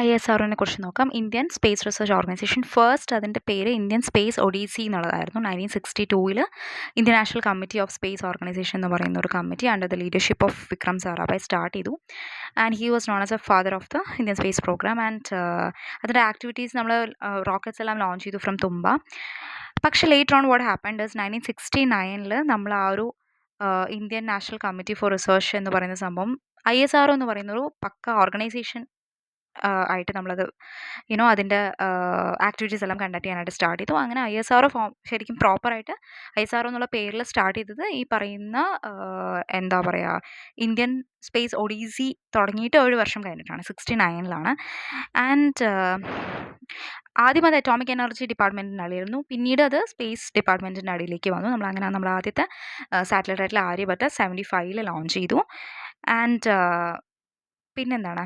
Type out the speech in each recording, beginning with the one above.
ISROനെ കുറിച്ച് നോക്കാം. Indian space research organisation. First അതിൻ്റെ പേര് ഇന്ത്യൻ സ്പേസ് ഒഡീസി എന്നുള്ളതായിരുന്നു. 1962 Indian national committee of space organisation എന്ന് പറയുന്ന ഒരു committee under the leadership of Vikram Sarabhai start ചെയ്തു. And he was known as a father of the Indian space programme. And അതിൻ്റെ activities നമ്മൾ rockets എല്ലാം ലോഞ്ച് ചെയ്തു from Thumba. പക്ഷേ later on what happened is 1969 നമ്മൾ ആ ഒരു Indian national committee for research എന്ന് പറയുന്ന സംഭവം ISRO എന്ന് പറയുന്നൊരു പക്ക ഓർഗനൈസേഷൻ ആയിട്ട് നമ്മളത് അതിൻ്റെ ആക്ടിവിറ്റീസ് എല്ലാം കണ്ടക്ട് ചെയ്യാനായിട്ട് സ്റ്റാർട്ട് ചെയ്തു. അങ്ങനെ ISRO ശരിക്കും പ്രോപ്പറായിട്ട് ISRO എന്നുള്ള പേരിൽ സ്റ്റാർട്ട് ചെയ്തത് ഈ പറയുന്ന എന്താ പറയുക ഇന്ത്യൻ സ്പേസ് ഒഡീസി തുടങ്ങിയിട്ട് 7 വർഷം കഴിഞ്ഞിട്ടാണ്, 69 ആൻഡ് ആദ്യം അത് അറ്റോമിക് എനർജി ഡിപ്പാർട്ട്മെൻറ്റിൻ്റെ അടിയിലായിരുന്നു. പിന്നീട് അത് സ്പേസ് ഡിപ്പാർട്ട്മെൻറ്റിൻ്റെ അടിയിലേക്ക് വന്നു. നമ്മൾ ആദ്യത്തെ സാറ്റലൈറ്റ് ആയിട്ടുള്ള ആര്യഭട്ട 75 ലോഞ്ച് ചെയ്തു. ആൻഡ് പിന്നെന്താണ്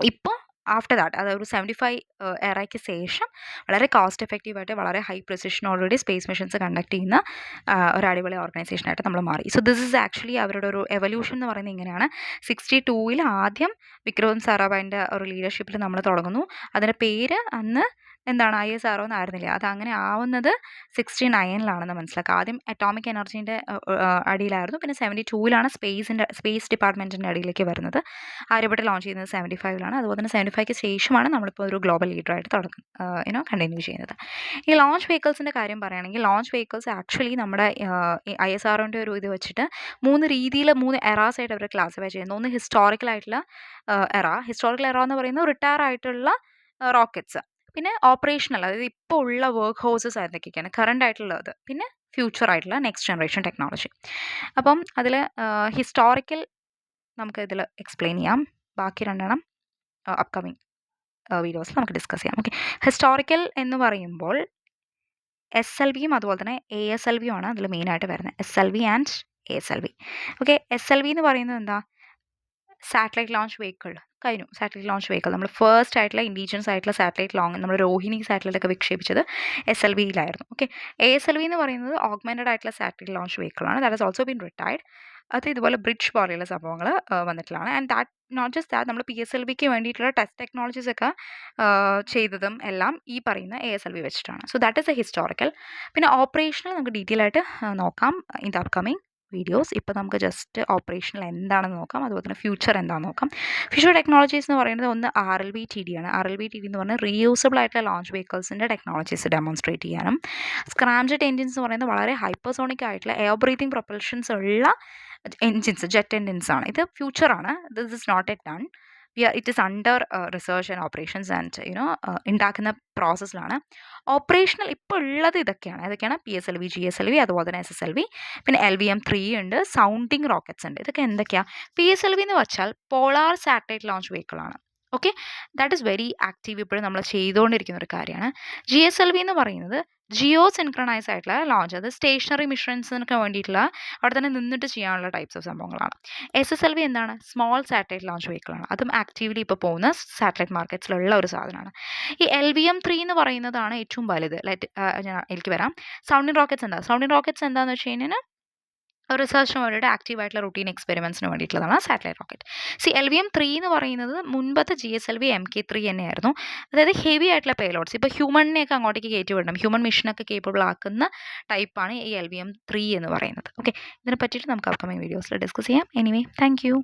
ഇപ്പോൾ ആഫ്റ്റർ ദാറ്റ് അതായത് ഒരു 75 എറയ്ക്ക് ശേഷം വളരെ കോസ്റ്റ് എഫക്റ്റീവായിട്ട് വളരെ ഹൈ പ്രിസിഷനോടുകൂടി സ്പേസ് മിഷൻസ് കണ്ടക്ട് ചെയ്യുന്ന ഒരു അടിപൊളി ഓർഗനൈസേഷനായിട്ട് നമ്മൾ മാറി. സോ ദിസ് ഇസ് ആക്ച്വലി അവരുടെ ഒരു എവല്യൂഷൻ എന്ന് പറയുന്നത് ഇങ്ങനെയാണ്. 62 ആദ്യം വിക്രം സാരാഭായിൻ്റെ ഒരു ലീഡർഷിപ്പിൽ നമ്മൾ തുടങ്ങുന്നു. അതിൻ്റെ പേര് അന്ന് എന്താണ് ISRO എന്നായിരുന്നില്ല, അത് അങ്ങനെ ആവുന്നത് 69 മനസ്സിലാക്കുക. ആദ്യം അറ്റോമിക് എനർജീൻ്റെ അടിയിലായിരുന്നു, പിന്നെ 72 സ്പേസ് ഡിപ്പാർട്ട്മെൻറ്റിൻ്റെ അടിയിലേക്ക് വരുന്നത്. ആര്യഭട്ട ലോഞ്ച് ചെയ്യുന്നത് 75 അതുപോലെ തന്നെ 75 ശേഷമാണ് നമ്മളിപ്പോൾ ഒരു ഗ്ലോബൽ ലീഡറായിട്ട് കണ്ടിന്യൂ ചെയ്യുന്നത്. ഈ ലോഞ്ച് വെഹിക്കിൾസിൻ്റെ കാര്യം പറയുകയാണെങ്കിൽ ലോഞ്ച് വെഹിക്കിൾസ് ആക്ച്വലി നമ്മുടെ ISROൻ്റെ ഒരു ഇത് വെച്ചിട്ട് 3 എറാസ് ആയിട്ട് അവർ ക്ലാസിഫൈ ചെയ്യുന്നു. ഒന്ന് ഹിസ്റ്റോറിക്കൽ ആയിട്ടുള്ള ഹിസ്റ്റോറിക്കൽ എറ എന്ന് പറയുന്നത് റിട്ടയർ ആയിട്ടുള്ള റോക്കറ്റ്സ്, പിന്നെ ഓപ്പറേഷണൽ അതായത് ഇപ്പോൾ ഉള്ള വർക്ക് ഹൗസസ് എന്തൊക്കെയാണ് കറണ്ട് ആയിട്ടുള്ളത്, പിന്നെ ഫ്യൂച്ചർ ആയിട്ടുള്ള നെക്സ്റ്റ് ജനറേഷൻ ടെക്നോളജി. അപ്പം അതിൽ ഹിസ്റ്റോറിക്കൽ നമുക്ക് ഇതിൽ എക്സ്പ്ലെയിൻ ചെയ്യാം. ബാക്കി 2 അപ്കമിങ് വീഡിയോസിൽ നമുക്ക് ഡിസ്കസ് ചെയ്യാം. ഓക്കെ, ഹിസ്റ്റോറിക്കൽ എന്ന് പറയുമ്പോൾ SLVയും അതുപോലെ തന്നെ ASLVയും ആണ് അതിൽ മെയിനായിട്ട് വരുന്നത്. SLV and ASLV. Okay, SLV എന്ന് പറയുന്നത് എന്താ, സാറ്റലൈറ്റ് ലോഞ്ച് വെഹിക്കിൾ കഴിഞ്ഞു. സാറ്റലൈറ്റ് ലോഞ്ച് വെഹിക്കിൾ നമ്മൾ ഫസ്റ്റ് ആയിട്ടുള്ള ഇൻഡിജിനസ് ആയിട്ടുള്ള സാറ്റലൈറ്റ് നമ്മൾ രോഹിണി സാറ്റലൈറ്റൊക്കെ വിക്ഷേപിച്ചത് SLVയിലായിരുന്നു. ഓക്കെ, ASLV എന്ന് പറയുന്നത് ഓഗ്മെൻറ്റഡ് ആയിട്ടുള്ള സാറ്റലൈറ്റ് ലോഞ്ച് വെഹിക്കിളാണ്. That has also been retired. അത് ഇതുപോലെ ബ്രിഡ്ജ് പോലെയുള്ള സംഭവങ്ങൾ വന്നിട്ടുള്ളതാണ്. And that not just that നമ്മൾ PSLVക്ക് വേണ്ടിയിട്ടുള്ള ടെസ്റ്റ് ടെക്നോളജീസ് ഒക്കെ ചെയ്തതും എല്ലാം ഈ പറയുന്ന ASLV വെച്ചിട്ടാണ്. So that is A historical. പിന്നെ ഓപ്പറേഷണൽ നമുക്ക് ഡീറ്റെയിൽ ആയിട്ട് നോക്കാം ഇൻ ദ അപ്കമിങ് വീഡിയോസ്. ഇപ്പോൾ നമുക്ക് ജസ്റ്റ് ഓപ്പറേഷണൽ എന്താണെന്ന് നോക്കാം, അതുപോലെ തന്നെ ഫ്യൂച്ചർ എന്താണെന്ന് നോക്കാം. ഫ്യൂച്ചർ ടെക്നോളജീസ് എന്ന് പറയുന്നത് ഒന്ന് RLV-TD ആണ്. RLV-TD എന്ന് പറഞ്ഞാൽ റീയൂസബിൾ ആയിട്ടുള്ള ലോഞ്ച് വെഹിക്കിൾസിൻ്റെ ടെക്നോളജീസ് ഡെമോൺസ്ട്രേറ്റ് ചെയ്യാനും, സ്ക്രാംജെറ്റ് എൻജിൻസ് എന്ന് പറയുന്നത് വളരെ ഹൈപ്പർസോണിക് ആയിട്ടുള്ള എയർ ബ്രീത്തിങ് പ്രൊപ്പൽഷൻസ് ഉള്ള എൻജിൻസ്, ജെറ്റ് എൻജിൻസ് ആണ്. ഇത് ഫ്യൂച്ചറാണ്. This is not yet done. It is under research and operations and ഉണ്ടാക്കുന്ന പ്രോസസ്സിലാണ്. ഓപ്പറേഷണൽ ഇപ്പോൾ ഉള്ളത് ഇതൊക്കെയാണ് PSLV, GSLV, അതുപോലെ തന്നെ SSLV, പിന്നെ LVM-3 ഉണ്ട്, സൗണ്ടിങ് റോക്കറ്റ്സ് ഉണ്ട്. ഇതൊക്കെ എന്തൊക്കെയാണ്? PSLV എന്ന് വെച്ചാൽ പോളാർ സാറ്റലൈറ്റ് ലോഞ്ച് വെഹിക്കിളാണ്. Okay, that is very active, ഇപ്പോഴും നമ്മൾ ചെയ്തുകൊണ്ടിരിക്കുന്ന ഒരു കാര്യമാണ്. GSLV എന്ന് പറയുന്നത് ജിയോ സിൻക്രണൈസ് ആയിട്ടുള്ള ലോഞ്ച്, അത് സ്റ്റേഷനറി മിഷൻസിനൊക്കെ വേണ്ടിയിട്ടുള്ള അവിടെ തന്നെ നിന്നിട്ട് ചെയ്യാനുള്ള ടൈപ്സ് ഓഫ് സംഭവങ്ങളാണ്. SSLV എന്താണ്? സ്മോൾ സാറ്റലൈറ്റ് ലോഞ്ച് വെഹിക്കിളാണ്. അതും ആക്റ്റീവ്ലി ഇപ്പോൾ പോകുന്ന സാറ്റലൈറ്റ് മാർക്കറ്റ്സിലുള്ള ഒരു സാധനമാണ്. ഈ LVM-3 എന്ന് പറയുന്നതാണ് ഏറ്റവും വലുത്. എനിക്ക് വരാം. സൗണ്ടിങ് റോക്കറ്റ്സ് എന്താണെന്ന് വെച്ച് കഴിഞ്ഞാൽ റിസർച്ചിന് വേണ്ടിയിട്ട് ആക്റ്റീവായിട്ടുള്ള റൂട്ടീൻ എക്സ്പെരിമെൻറ്റ്സിന് വേണ്ടിയിട്ടുള്ളതാണ് സാറ്റലൈറ്റ് റോക്കറ്റ്. LVM-3 എന്ന് പറയുന്നത് മുൻപത്തെ GSLV Mk3 തന്നെയായിരുന്നു. അതായത് ഹെവി ആയിട്ടുള്ള പേലോഡ്സ്, ഇപ്പോൾ ഹ്യൂമണിനെയൊക്കെ അങ്ങോട്ടേക്ക് കയറ്റി വിടണം, ഹ്യൂമൻ മിഷനൊക്കെ കേപ്പബിൾ ആക്കുന്ന ടൈപ്പാണ് ഈ LVM-3 എന്ന് പറയുന്നത്. ഓക്കെ, ഇതിനെ പറ്റിയിട്ട് നമുക്ക് അപ്കമിങ് വീഡിയോസിൽ ഡിസ്കസ് ചെയ്യാം. Anyway, thank you.